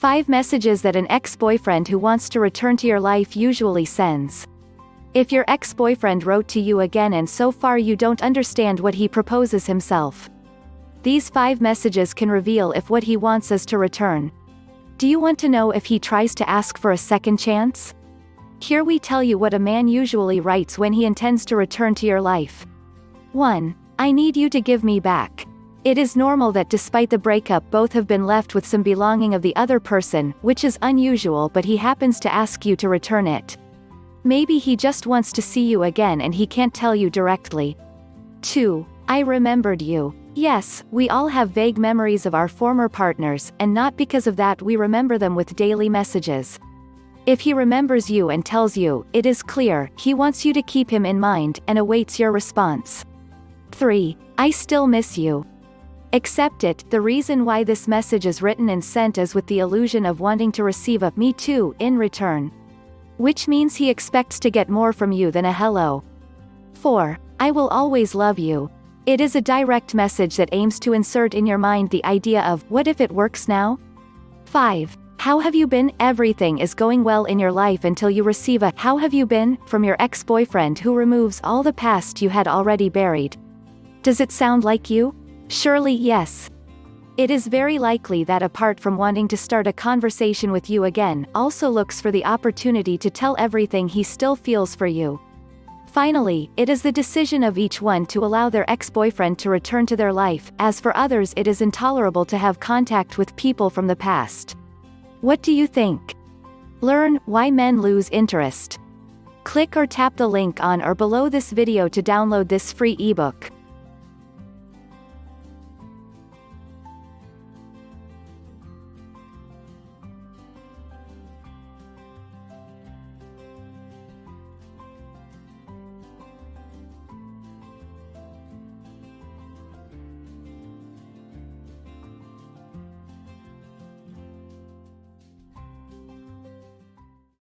5 messages that an ex-boyfriend who wants to return to your life usually sends. If your ex-boyfriend wrote to you again and so far you don't understand what he proposes himself, these 5 messages can reveal if what he wants is to return. Do you want to know if he tries to ask for a second chance? Here we tell you what a man usually writes when he intends to return to your life. 1. I need you to give me back. It is normal that despite the breakup both have been left with some belonging of the other person, which is unusual, but he happens to ask you to return it. Maybe he just wants to see you again and he can't tell you directly. 2. I remembered you. Yes, we all have vague memories of our former partners, and not because of that we remember them with daily messages. If he remembers you and tells you, it is clear, he wants you to keep him in mind, and awaits your response. 3. I still miss you. Accept it, the reason why this message is written and sent is with the illusion of wanting to receive a "me too" in return. Which means he expects to get more from you than a hello. 4. I will always love you. It is a direct message that aims to insert in your mind the idea of, what if it works now? 5. How have you been? Everything is going well in your life until you receive a "how have you been?" from your ex-boyfriend who removes all the past you had already buried. Does it sound like you? Surely yes. It is very likely that apart from wanting to start a conversation with you again, also looks for the opportunity to tell everything he still feels for you. Finally, it is the decision of each one to allow their ex-boyfriend to return to their life, as for others it is intolerable to have contact with people from the past. What do you think? Learn why men lose interest. Click or tap the link on or below this video to download this free ebook.